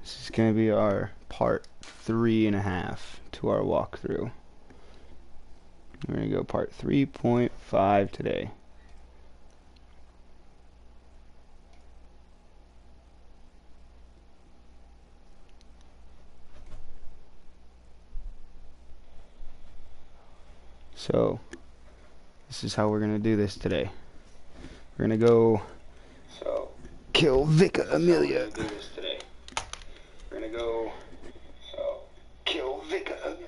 This is going to be our part 3.5 to our walkthrough. We're going to go part 3.5 today. So, this is how we're going to do this today. We're going to go kill Vika Amelia. We're going to go kill Vika Amelia.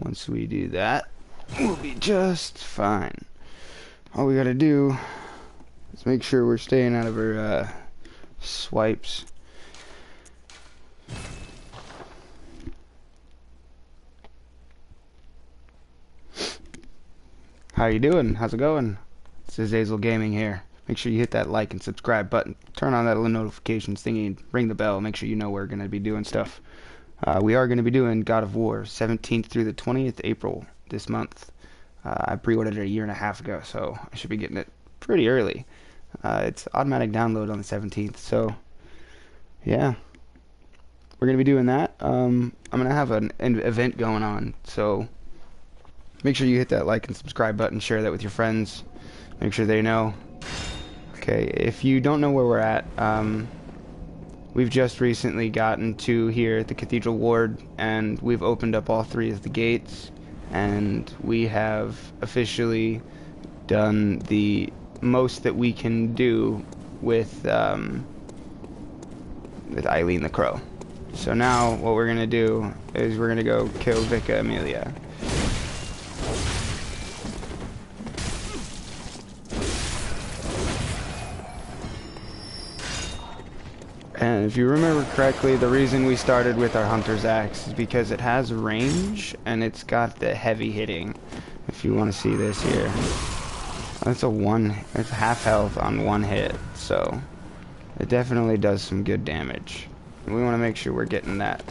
Once we do that, we'll be just fine. All we got to do is make sure we're staying out of her swipes. How you doing? How's it going? This is Azel Gaming here. Make sure you hit that like and subscribe button. Turn on that little notifications thingy. Ring the bell. Make sure you know we're going to be doing stuff. We are going to be doing God of War 17th through the 20th April this month. I pre-ordered it a year and a half ago, so I should be getting it pretty early. It's automatic download on the 17th, so yeah. We're going to be doing that. I'm going to have an event going on, so make sure you hit that like and subscribe button, share that with your friends, make sure they know. Okay, if you don't know where we're at, we've just recently gotten to here at the Cathedral Ward, and we've opened up all 3 of the gates, and we have officially done the most that we can do with Eileen the Crow. So now what we're going to do is we're going to go kill Vika Amelia. And if you remember correctly, the reason we started with our Hunter's Axe is because it has range and it's got the heavy hitting. If you want to see this here, it's half health on 1 hit, so it definitely does some good damage. And we want to make sure we're getting that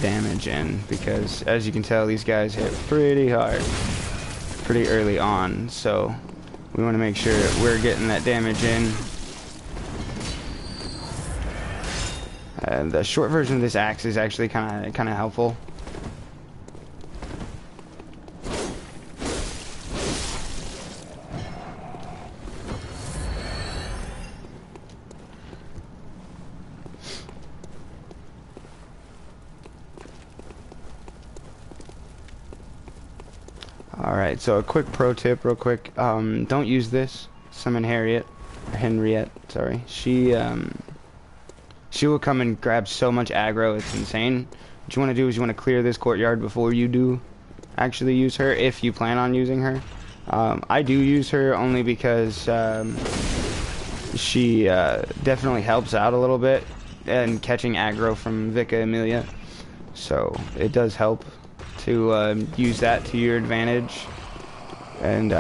damage in, because as you can tell, these guys hit pretty hard, pretty early on. So we want to make sure that we're getting that damage in. The short version of this axe is actually kind of helpful. Alright, so a quick pro tip real quick. Don't use this. Summon Henriette, sorry. She will come and grab so much aggro, it's insane. What you want to do is you want to clear this courtyard before you do actually use her, if you plan on using her. I do use her only because she definitely helps out a little bit in catching aggro from Vika Amelia. So it does help to use that to your advantage. And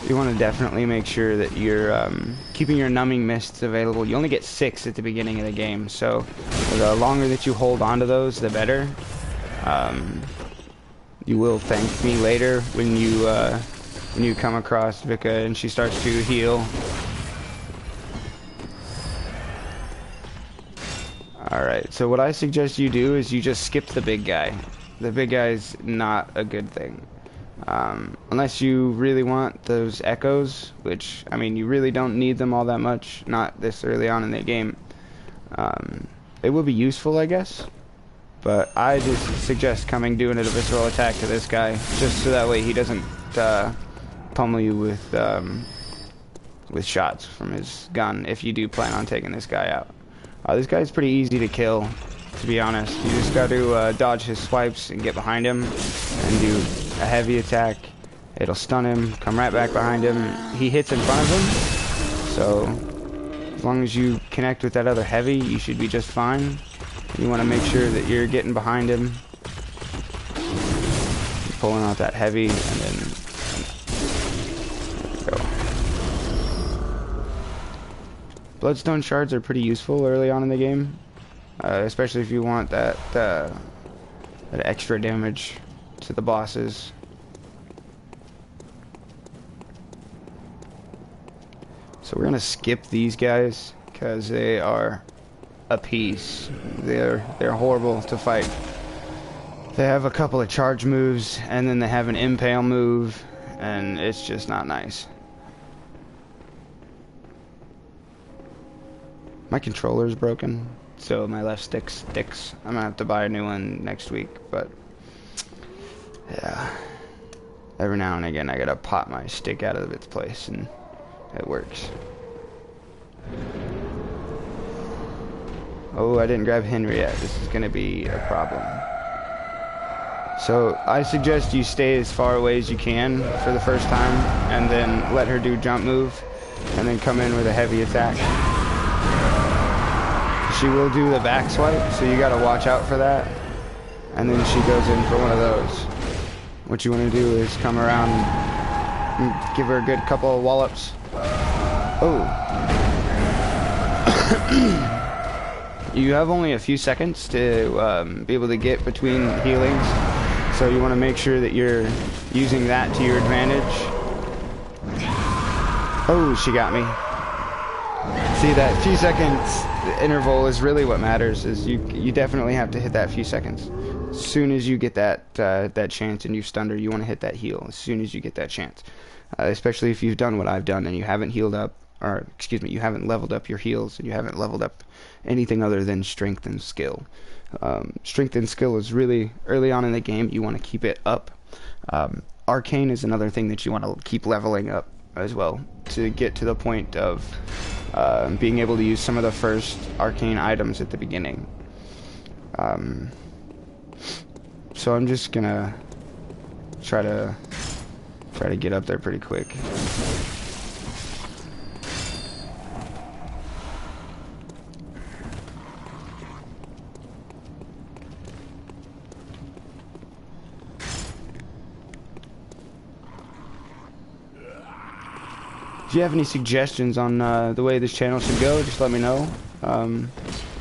you want to definitely make sure that you're keeping your numbing mists available. You only get 6 at the beginning of the game, so the longer that you hold on to those, the better. You will thank me later when you come across Vika and she starts to heal. Alright, so what I suggest you do is you just skip the big guy. The big guy's not a good thing. Unless you really want those echoes, which, I mean, you really don't need them all that much, not this early on in the game. It will be useful, I guess, but I just suggest doing a visceral attack to this guy, just so that way he doesn't pummel you with shots from his gun, if you do plan on taking this guy out. This guy's pretty easy to kill, to be honest. You just got to dodge his swipes and get behind him and do a heavy attack. It'll stun him, come right back behind him. He hits in front of him, so as long as you connect with that other heavy, you should be just fine. You want to make sure that you're getting behind him, pulling out that heavy, and then go. Bloodstone shards are pretty useful early on in the game, especially if you want that extra damage to the bosses. So we're gonna skip these guys because they are a piece. They're horrible to fight. They have a couple of charge moves, and then they have an impale move, and it's just not nice. My controller's broken, so my left stick sticks. I'm gonna have to buy a new one next week, but yeah. Every now and again I gotta pop my stick out of its place, and it works. Oh, I didn't grab Henriette. This is gonna be a problem. So I suggest you stay as far away as you can for the first time, and then let her do jump move, and then come in with a heavy attack. She will do the back swipe, so you gotta watch out for that. And then she goes in for one of those. What you want to do is come around and give her a good couple of wallops. Oh. You have only a few seconds to be able to get between healings, so you want to make sure that you're using that to your advantage. Oh, she got me. See, that few seconds interval is really what matters. Is you definitely have to hit that few seconds. As soon as you get that chance and you've stunned her, you want to hit that heal as soon as you get that chance. Especially if you've done what I've done and you haven't healed up, or excuse me, you haven't leveled up your heals, and you haven't leveled up anything other than strength and skill. Strength and skill is really early on in the game. You want to keep it up. Arcane is another thing that you want to keep leveling up as well to get to the point of being able to use some of the first arcane items at the beginning. So I'm just gonna try to get up there pretty quick. If you have any suggestions on the way this channel should go, just let me know.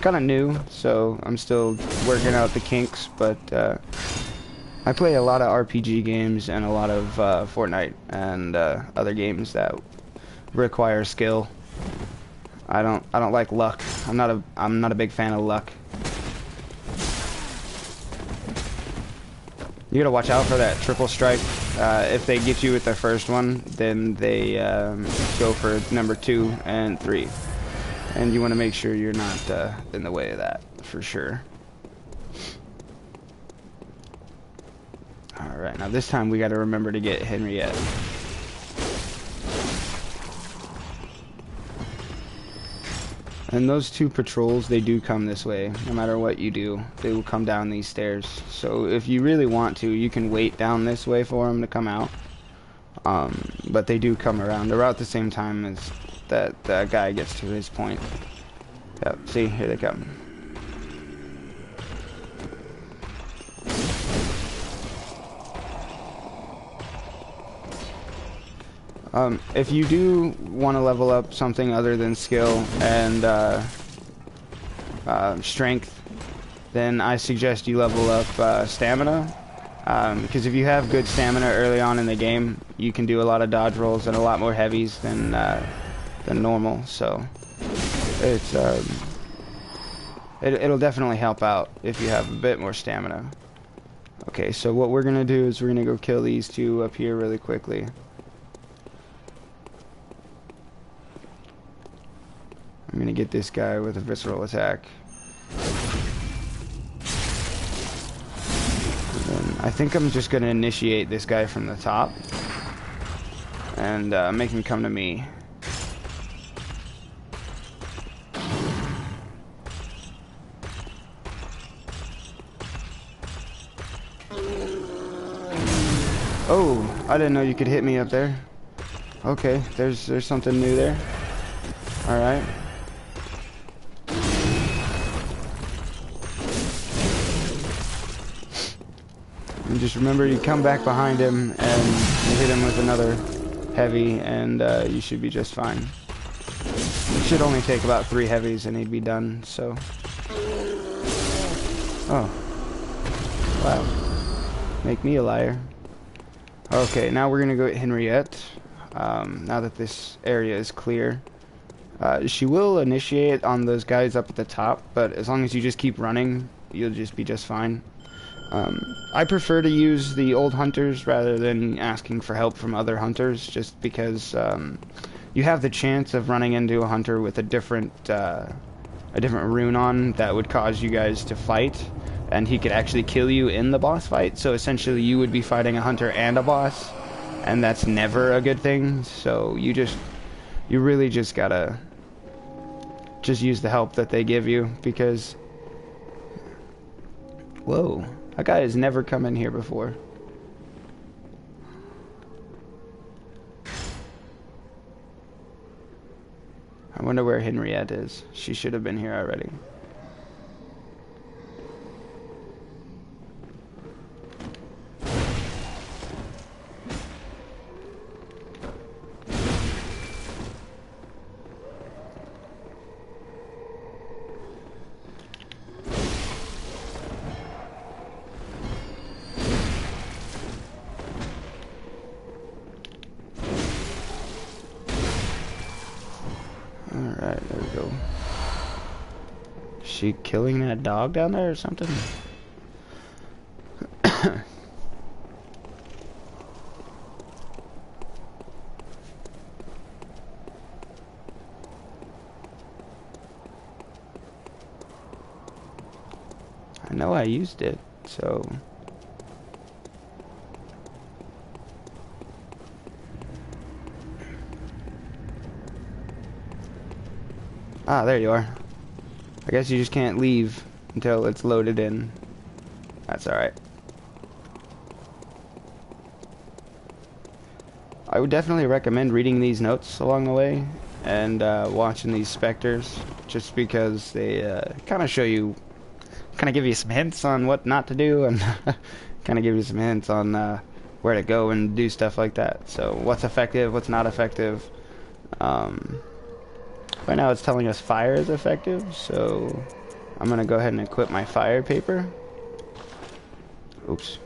Kind of new, so I'm still working out the kinks, but I play a lot of RPG games and a lot of Fortnite and other games that require skill. I don't like luck. I'm not a big fan of luck. You gotta watch out for that triple strike. If they get you with their first one, then they go for number 2 and 3. And you want to make sure you're not in the way of that, for sure. Alright, now this time we gotta remember to get Henriette. And those 2 patrols, they do come this way. No matter what you do, they will come down these stairs. So if you really want to, you can wait down this way for them to come out. But they do come around. They're out at the same time as that guy gets to his point. Yep, see, here they come. If you do want to level up something other than skill and strength, then I suggest you level up stamina. Because if you have good stamina early on in the game, you can do a lot of dodge rolls and a lot more heavies than normal. So it's it'll definitely help out if you have a bit more stamina. Okay, so what we're gonna do is we're gonna go kill these 2 up here really quickly. I'm gonna get this guy with a visceral attack. And I think I'm just gonna initiate this guy from the top and make him come to me. Oh, I didn't know you could hit me up there. Okay, there's something new there. All right. And just remember, you come back behind him and you hit him with another heavy, and you should be just fine. It should only take about 3 heavies and he'd be done, so. Oh. Wow. Make me a liar. Okay, now we're gonna go at Henriette. Now that this area is clear. She will initiate on those guys up at the top, but as long as you just keep running, you'll just be just fine. I prefer to use the old hunters rather than asking for help from other hunters, just because you have the chance of running into a hunter with a different rune on that would cause you guys to fight, and he could actually kill you in the boss fight. So essentially, you would be fighting a hunter and a boss, and that's never a good thing. So you really just gotta just use the help that they give you, because whoa, that guy has never come in here before. I wonder where Henriette is. She should have been here already. Alright, there we go. Is she killing that dog down there or something? I know I used it, so... Ah, there you are. I guess you just can't leave until it's loaded in. That's alright. I would definitely recommend reading these notes along the way and watching these specters, just because they kind of show you, kind of give you some hints on what not to do, and kind of give you some hints on where to go and do stuff like that. So what's effective, what's not effective. Right now it's telling us fire is effective, so I'm going to go ahead and equip my fire paper. Oops.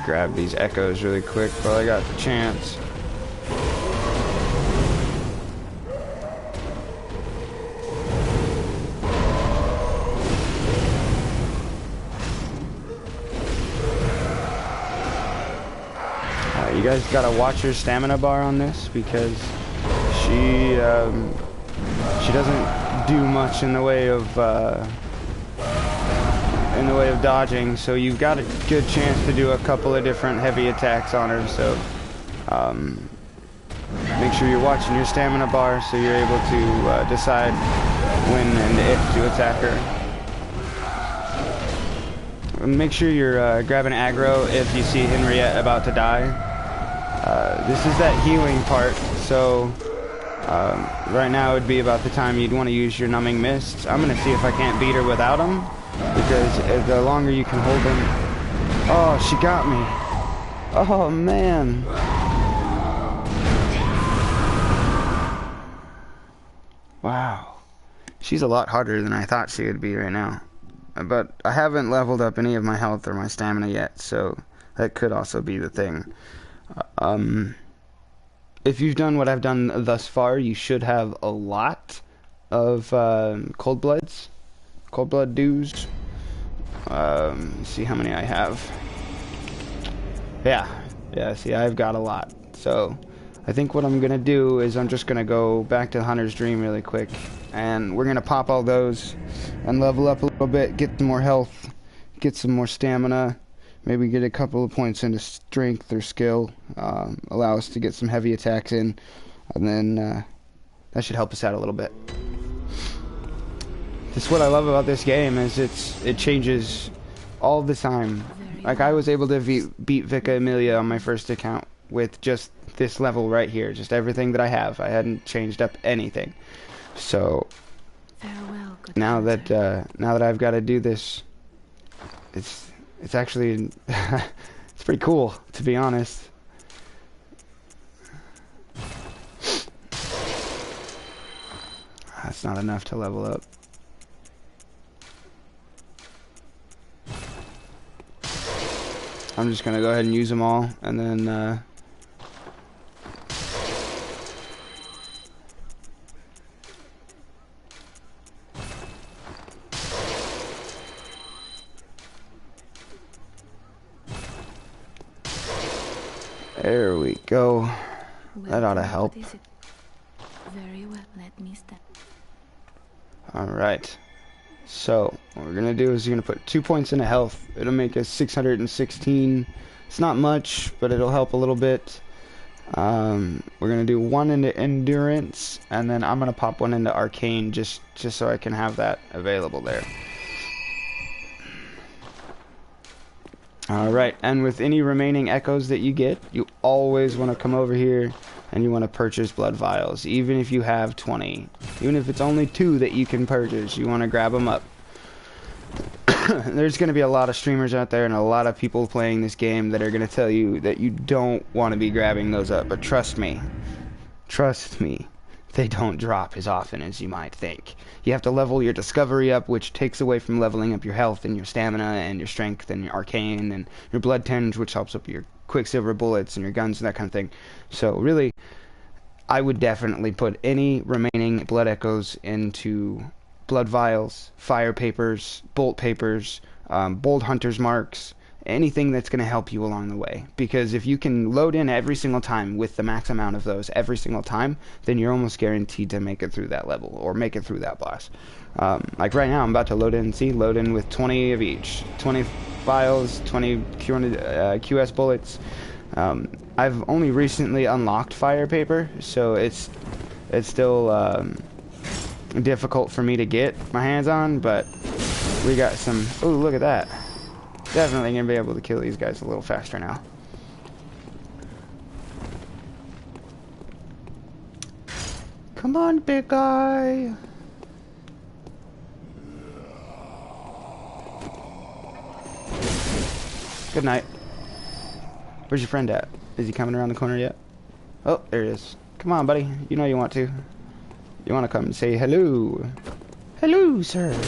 Grab these echoes really quick while I got the chance. You guys gotta watch your stamina bar on this, because she doesn't do much in the way of dodging, so you've got a good chance to do a couple of different heavy attacks on her. So make sure you're watching your stamina bar so you're able to decide when and if to attack her. Make sure you're grabbing aggro if you see Henriette about to die. This is that healing part, so right now would be about the time you'd want to use your numbing mists. I'm going to see if I can't beat her without them, because the longer you can hold them... Oh, she got me. Oh, man. Wow. She's a lot harder than I thought she would be right now. But I haven't leveled up any of my health or my stamina yet, so that could also be the thing. If you've done what I've done thus far, you should have a lot of cold blood dues. See how many I have. Yeah, see, I've got a lot. So I think what I'm gonna do is I'm just gonna go back to the Hunter's Dream really quick, and we're gonna pop all those and level up a little bit, get some more health, get some more stamina, maybe get a couple of points into strength or skill, allow us to get some heavy attacks in, and then that should help us out a little bit. That's what I love about this game, is it changes all the time. Like, I was able to beat Vika Emilia on my first account with just this level right here, just everything that I have. I hadn't changed up anything. So now that I've got to do this, It's actually it's pretty cool, to be honest. That's not enough to level up. I'm just gonna go ahead and use them all, and then there we go. That ought to help. Very well, let me step. Alright. So, what we're gonna do is you're gonna put 2 points into health. It'll make us 616. It's not much, but it'll help a little bit. We're gonna do 1 into endurance, and then I'm gonna pop 1 into arcane just so I can have that available there. Alright, and with any remaining echoes that you get, you always want to come over here and you want to purchase blood vials, even if you have 20. Even if it's only 2 that you can purchase, you want to grab them up. There's going to be a lot of streamers out there and a lot of people playing this game that are going to tell you that you don't want to be grabbing those up, but trust me, they don't drop as often as you might think. You have to level your discovery up, which takes away from leveling up your health and your stamina and your strength and your arcane and your blood tinge, which helps up your quicksilver bullets and your guns and that kind of thing. So really, I would definitely put any remaining blood echoes into blood vials, fire papers, bolt papers, bold hunter's marks, anything that's going to help you along the way. Because if you can load in every single time with the max amount of those every single time, then you're almost guaranteed to make it through that level or make it through that boss. Like right now, I'm about to load in with 20 of each. 20 vials, 20 QS bullets. I've only recently unlocked fire paper, so it's still difficult for me to get my hands on, but we got some. Oh, look at that. Definitely gonna be able to kill these guys a little faster now. Come on, big guy. Good night. Where's your friend at? Is he coming around the corner yet? Oh, there he is. Come on, buddy. You know you want to. You want to come and say hello. Hello, sir.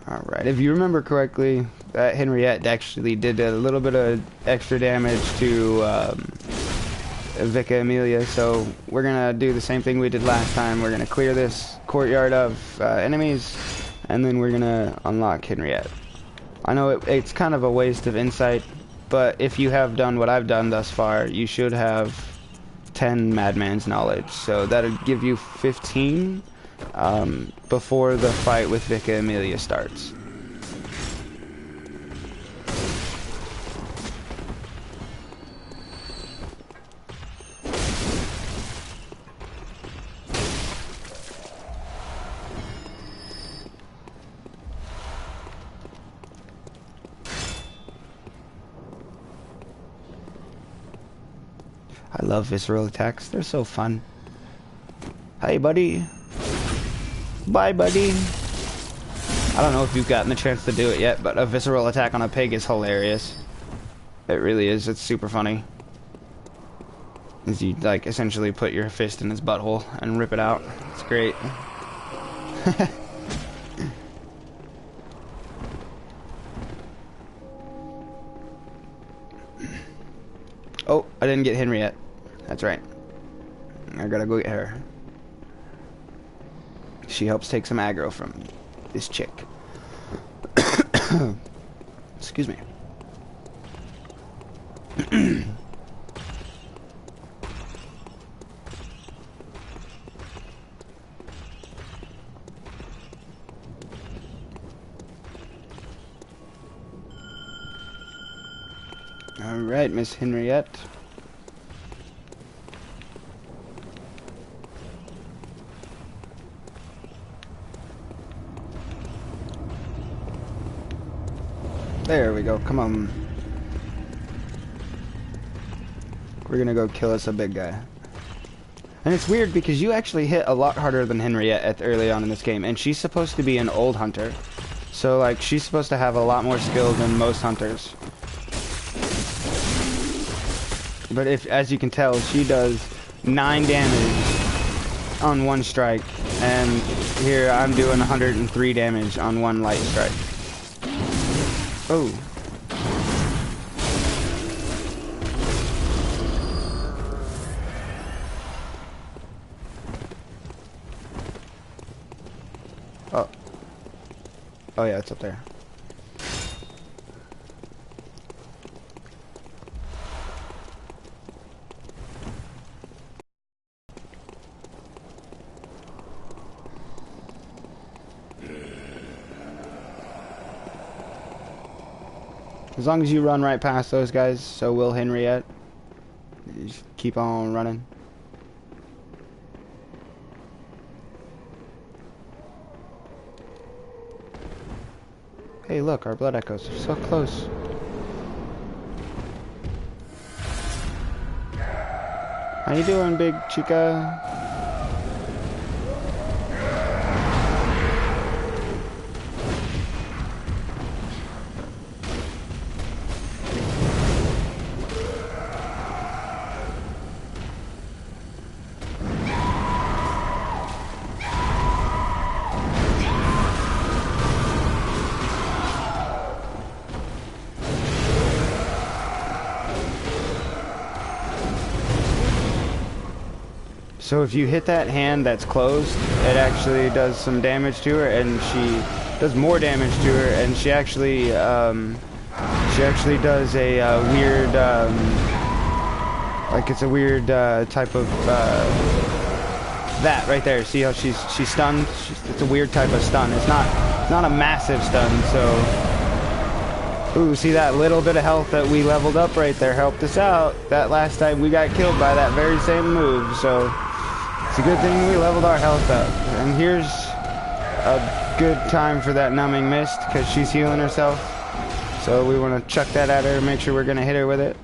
Alright, if you remember correctly, that Henriette actually did a little bit of extra damage to Vica Amelia, so we're gonna do the same thing we did last time. We're gonna clear this courtyard of enemies, and then we're gonna unlock Henriette. I know it's kind of a waste of insight, but if you have done what I've done thus far, you should have 10 Madman's knowledge, so that'll give you 15 before the fight with Vica Amelia starts. I love visceral attacks. They're so fun. Hey, buddy. Bye, buddy. I don't know if you've gotten the chance to do it yet, but a visceral attack on a pig is hilarious. It really is. It's super funny. As you, like, essentially put your fist in his butthole and rip it out. It's great. Oh, I didn't get Henriette. That's right. I gotta go get her. She helps take some aggro from this chick. Excuse me. Alright, Miss Henriette. There we go, come on. We're gonna go kill us a big guy. And it's weird because you actually hit a lot harder than Henriette at early on in this game, and she's supposed to be an old hunter. So like she's supposed to have a lot more skill than most hunters. But if, as you can tell, she does 9 damage on 1 strike, and here I'm doing 103 damage on 1 light strike. Oh. Oh. Oh yeah, it's up there. As long as you run right past those guys, so will Henriette. You just keep on running. Hey, look, our blood echoes are so close. How you doing, big chica? So if you hit that hand that's closed, it actually does some damage to her, and she does more damage to her, and she actually does a weird, like it's a weird type of that right there. See how she's stunned? It's a weird type of stun. It's not a massive stun. So, ooh, see that little bit of health that we leveled up right there helped us out. That last time we got killed by that very same move. So. It's a good thing we leveled our health up. And here's a good time for that numbing mist, because she's healing herself. So we want to chuck that at her, make sure we're going to hit her with it.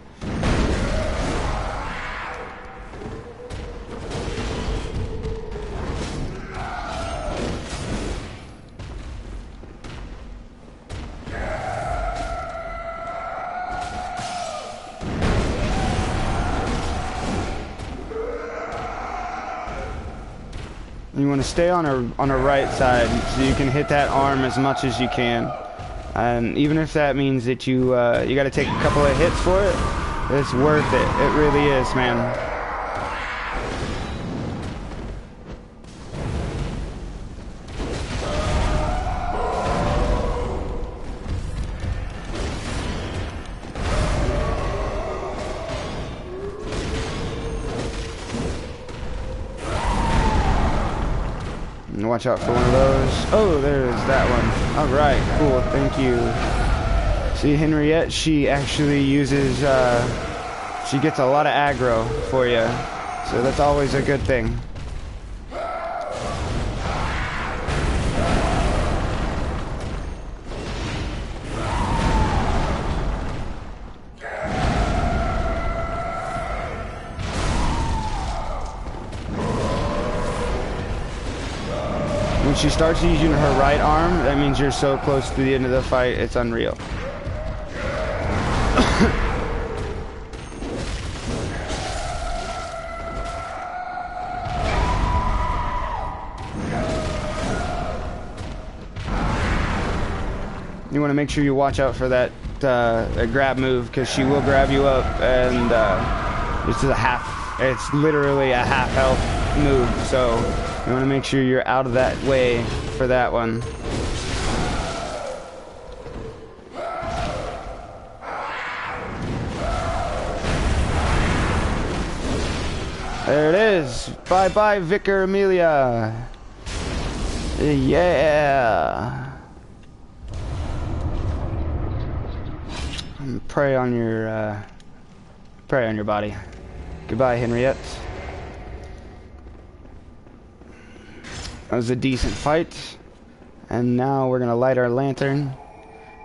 You want to stay on her right side so you can hit that arm as much as you can, and even if that means that you got to take a couple of hits for it, it's worth it. It really is, man. Watch out for one of those. Oh, there's that one. Alright, cool, thank you. See, Henriette, she actually uses, she gets a lot of aggro for you. So that's always a good thing. When she starts using her right arm, that means you're so close to the end of the fight, it's unreal. You want to make sure you watch out for that grab move, because she will grab you up, and it's literally a half health move, so you want to make sure you're out of that way for that one. There it is. Bye-bye, Vicar Amelia. Yeah. Pray on your body. Goodbye, Henriette. That was a decent fight. And now we're gonna light our lantern.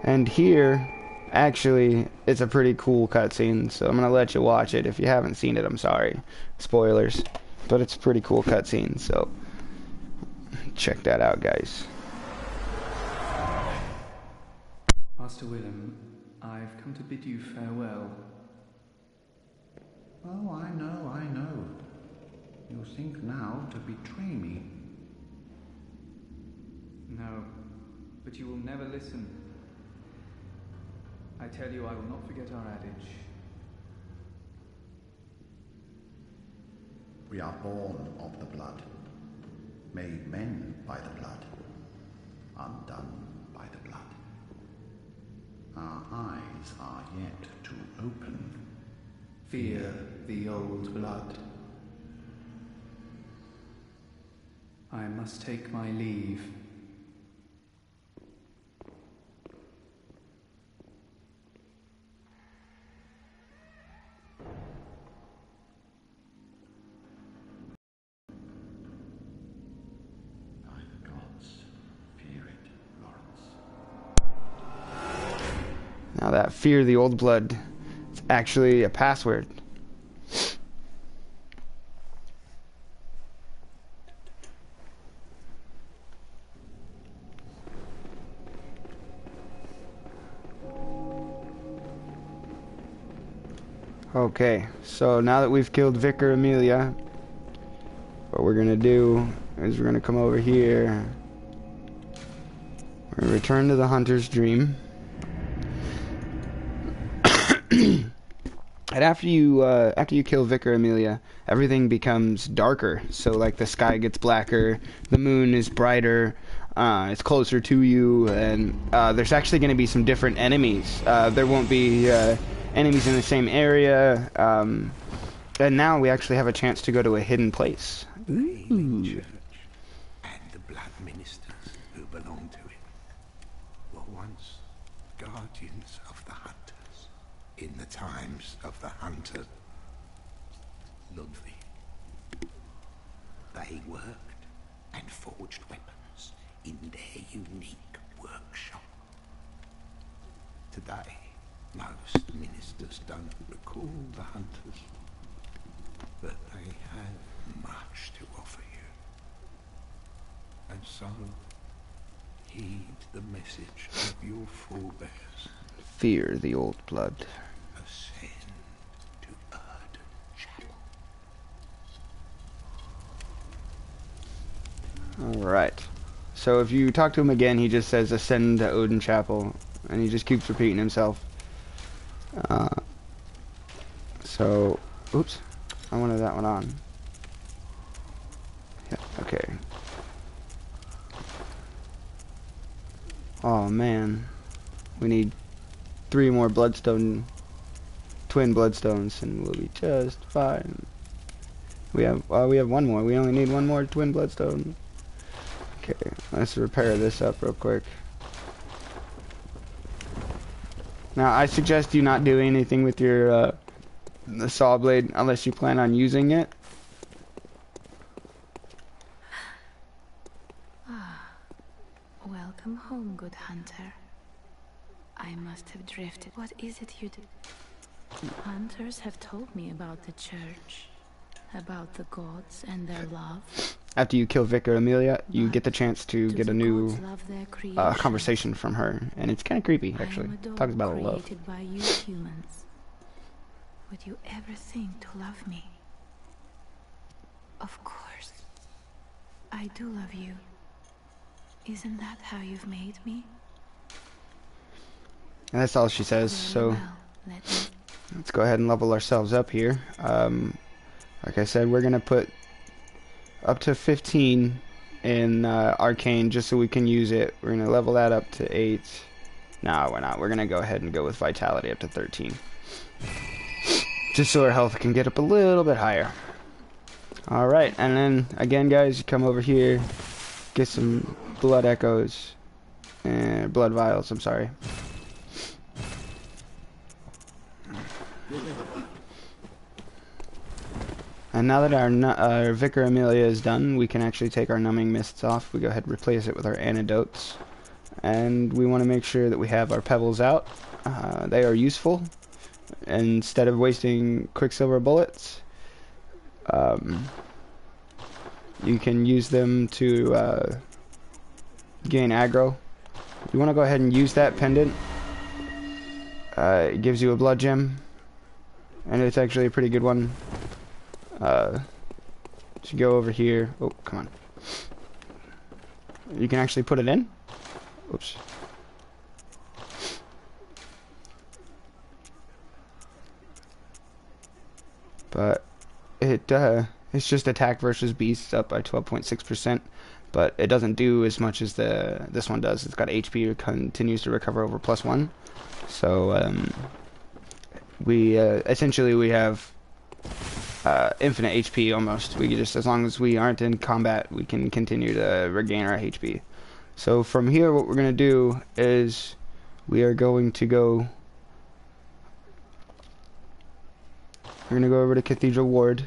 And here Actually, it's a pretty cool cutscene, so I'm gonna let you watch it. If you haven't seen it, I'm sorry. Spoilers. But it's a pretty cool cutscene, so check that out, guys. Master Willem, I've come to bid you farewell. Oh, I know, I know. You think now to betray me. No, but you will never listen. I tell you, I will not forget our adage. We are born of the blood, made men by the blood, undone by the blood. Our eyes are yet to open. Fear the old blood. I must take my leave. By the gods, fear it, Lawrence. Now that fear the old blood, it's actually a password. Okay, so now that we've killed Vicar Amelia, what we're gonna do is we're gonna come over here. We're gonna return to the hunter's dream. And after you kill Vicar Amelia, everything becomes darker. So like the sky gets blacker, the moon is brighter, it's closer to you, and there's actually going to be some different enemies. There won't be enemies in the same area, and now we actually have a chance to go to a hidden place. Healing church and the blood ministers who belong to it were once guardians of the hunters in the times of the hunter Ludwig. They worked and forged weapons in their unique workshop. Today, most ministers don't recall the hunters, but they have much to offer you. And so, heed the message of your forebears. Fear the old blood. Ascend to Erdon Chapel. Alright. So if you talk to him again, he just says ascend to Odin Chapel, and he just keeps repeating himself. So, oops, I wanted that one on. Yeah, okay. Oh man, we need 3 more twin bloodstones, and we'll be just fine. We have one more. We only need 1 more twin bloodstone. Okay, let's repair this up real quick. Now, I suggest you not do anything with your the saw blade unless you plan on using it. Welcome home, good hunter. I must have drifted. What is it you do? Hunters have told me about the church, about the gods and their love. After you kill Vicar Amelia, you But get the chance to do get a the new gods love their creation? conversation from her, and it's kind of creepy, I actually. am a dog Talks about love. created by you humans. Would you ever think to love me? Of course. I do love you. Isn't that how you've made me? And that's all she says, Very so well. Let me. let's go ahead and level ourselves up here. Like I said, we're going to put up to 15 in Arcane just so we can use it. We're going to level that up to 8. No, we're not. We're going to go ahead and go with Vitality up to 13. Just so our health can get up a little bit higher. Alright, and then again, guys, you come over here, get some blood echoes, and blood vials, I'm sorry. And now that our Vicar Amelia is done, we can actually take our numbing mists off. We go ahead and replace it with our antidotes. And we want to make sure that we have our pebbles out. They are useful. Instead of wasting quicksilver bullets, you can use them to gain aggro. You want to go ahead and use that pendant. It gives you a blood gem, and it's actually a pretty good one. So go over here. Oh, come on. You can actually put it in. Oops. But it's just attack versus beasts up by 12.6%, but it doesn't do as much as this one does. It's got HP continues to recover over +1. So we essentially we have infinite HP almost. We just, as long as we aren't in combat, we can continue to regain our HP. So from here, what we're gonna do is we are going to go. We're gonna go over to Cathedral Ward.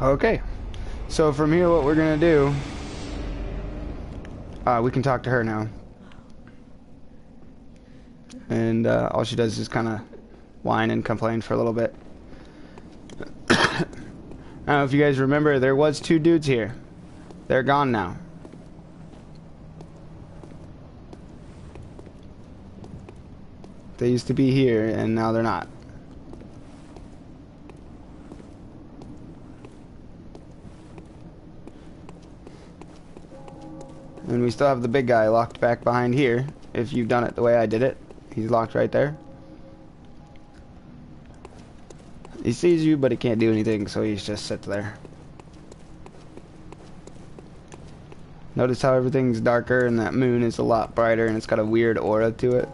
Okay, so from here what we're gonna do, we can talk to her now. And all she does is kind of whine and complain for a little bit. I don't know if you guys remember, there was 2 dudes here. They're gone now. They used to be here, and now they're not. And we still have the big guy locked back behind here. If you've done it the way I did it, he's locked right there. He sees you, but he can't do anything, so he's just sits there. Notice how everything's darker and that moon is a lot brighter and it's got a weird aura to it.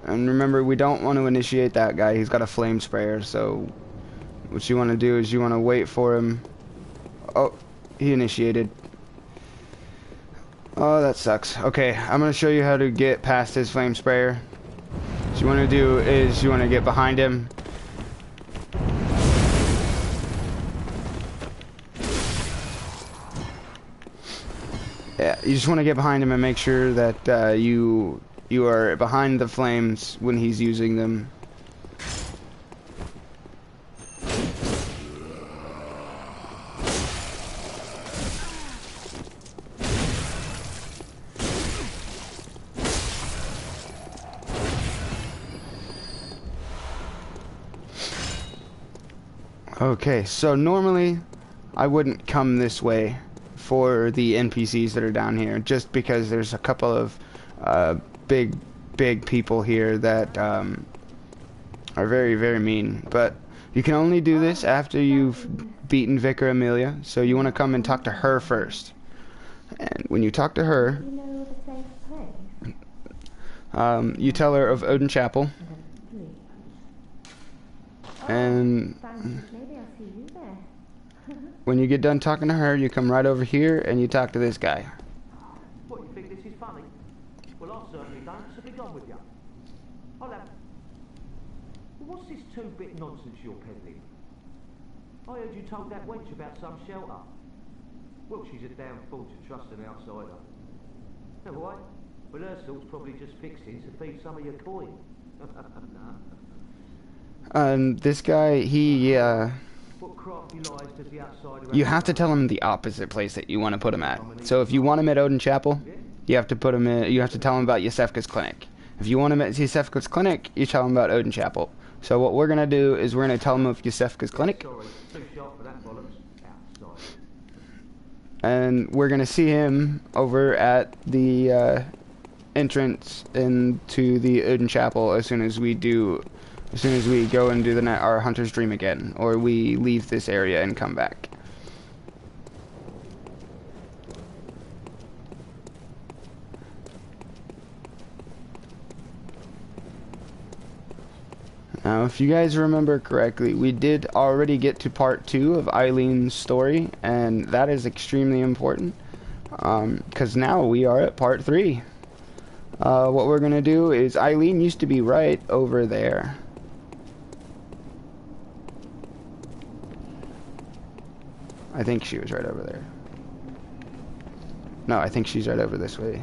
And remember, we don't want to initiate that guy. He's got a flame sprayer, so what you want to do is you want to wait for him. Oh, he initiated. Oh, that sucks. Okay, I'm going to show you how to get past his flame sprayer. What you want to do is you want to get behind him. Yeah, you just want to get behind him and make sure that you are behind the flames when he's using them. Okay, so normally I wouldn't come this way for the NPCs that are down here, just because there's a couple of big people here that are very, very mean. But you can only do this after you've beaten Vicar Amelia, so you want to come and talk to her first. And when you talk to her, you tell her of Odin Chapel, and when you get done talking to her, you come right over here and you talk to this guy. What, you think this is funny? Well, I certainly don't, so be gone with you. I'll have... What's this 2-bit nonsense you're peddling? I heard you told that wench about some shelter. Well, she's a damn fool to trust an outsider. Never right? But her sort's probably just fixing to feed some of your coin. This guy, he, What crafty lies does the outsider you have to tell him the opposite place that you want to put him at. So if you want him at Odin Chapel, you have to put him in, you have to tell him about Yosefka's clinic. If you want him at Yosefka's clinic, you tell him about Odin Chapel. So what we're gonna do is we're gonna tell him of Yosefka's clinic, Sorry, too sharp for that bollocks. Outside. and we're gonna see him over at the entrance into the Odin Chapel as soon as we do as soon as we go and do our hunter's dream again, or we leave this area and come back. Now, if you guys remember correctly, we did already get to part 2 of Eileen's story, and that is extremely important, because now we are at part 3. What we're going to do is, Eileen used to be right over there. I think she was right over there. No, I think she's right over this way.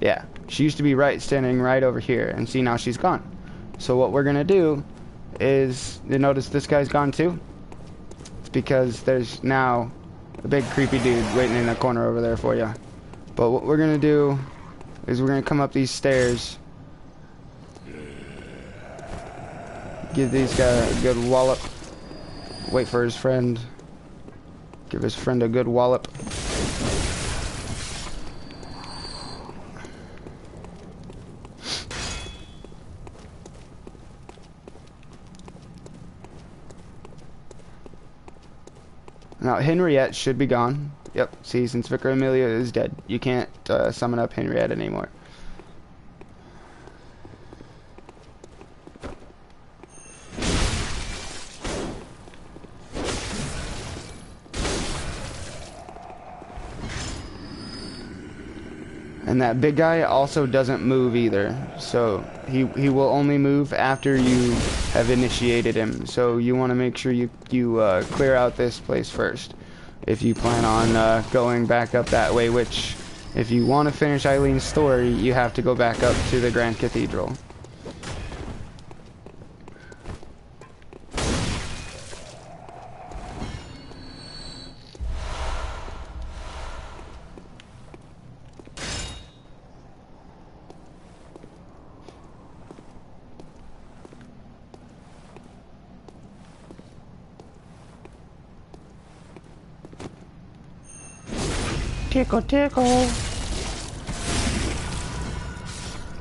Yeah, she used to be right, standing right over here, and see, now she's gone. So what we're gonna do is, you notice this guy's gone too? It's because there's now a big creepy dude waiting in the corner over there for you. But what we're gonna do is we're gonna come up these stairs, give these guys a good wallop, wait for his friend, give his friend a good wallop. Now, Henriette should be gone. Yep, see, since Vicar Amelia is dead, you can't summon up Henriette anymore. And that big guy also doesn't move either, so he will only move after you have initiated him. So you want to make sure you clear out this place first, if you plan on going back up that way. Which, if you want to finish Eileen's story, you have to go back up to the Grand Cathedral. Tickle, tickle.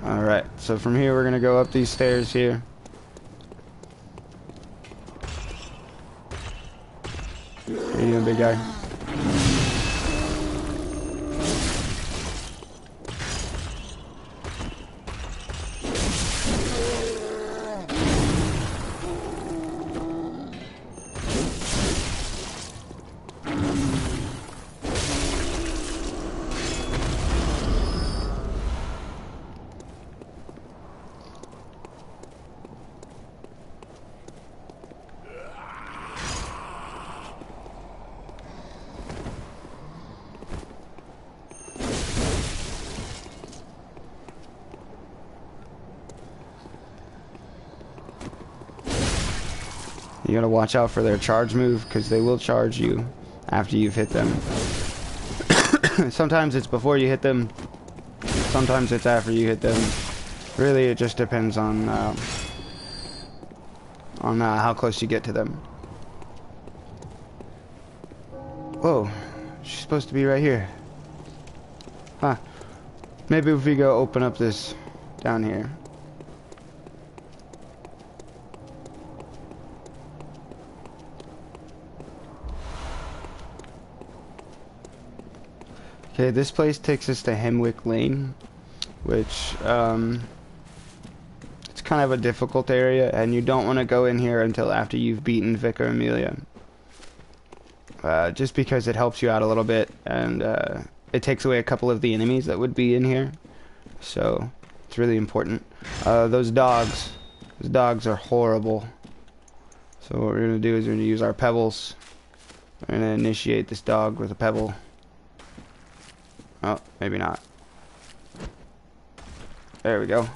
Alright, so from here we're gonna go up these stairs here. How you doing, big guy? You gotta watch out for their charge move, because they will charge you after you've hit them. Sometimes it's before you hit them, sometimes it's after you hit them. Really, it just depends on how close you get to them. Whoa, she's supposed to be right here. Huh. Maybe if we go open up this down here. Okay, this place takes us to Hemwick Lane, which, it's kind of a difficult area, and you don't want to go in here until after you've beaten Vicar Amelia. Just because it helps you out a little bit, and, it takes away a couple of the enemies that would be in here. So, it's really important. Those dogs are horrible. So what we're going to do is we're going to use our pebbles. We're going to initiate this dog with a pebble. Oh, maybe not. There we go.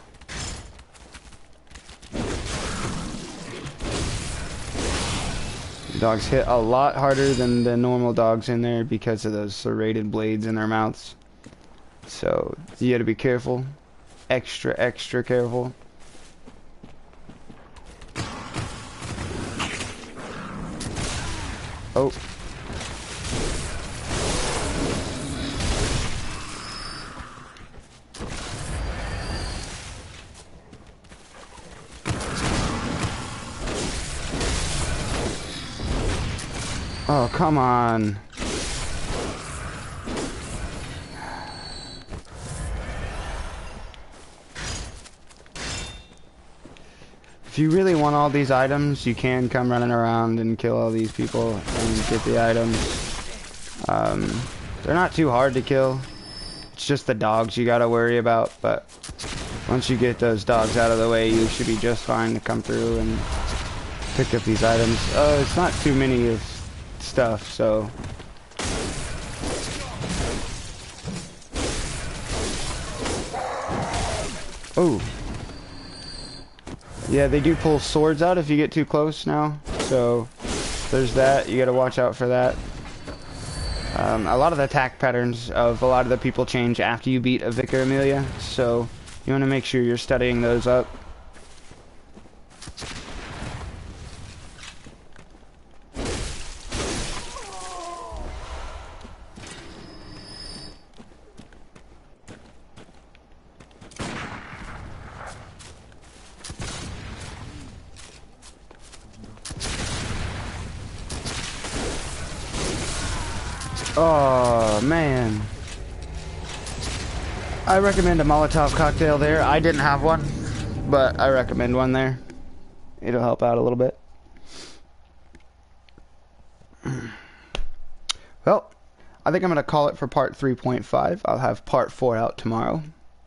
The dogs hit a lot harder than the normal dogs in there because of those serrated blades in their mouths. So, you gotta be careful. Extra, extra careful. Oh. Oh, come on. If you really want all these items, you can come running around and kill all these people and get the items. They're not too hard to kill. It's just the dogs you gotta worry about, but once you get those dogs out of the way, you should be just fine to come through and pick up these items. It's not too many of stuff, so... Oh. Yeah, they do pull swords out if you get too close now, so there's that. You gotta watch out for that. A lot of the attack patterns of a lot of the people change after you beat a Vicar Amelia, so you want to make sure you're studying those up. Oh, man. I recommend a Molotov cocktail there. I didn't have one, but I recommend one there. It'll help out a little bit. Well, I think I'm going to call it for part 3.5. I'll have part 4 out tomorrow.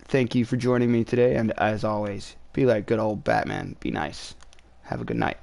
Thank you for joining me today, and as always, be like good old Batman. Be nice. Have a good night.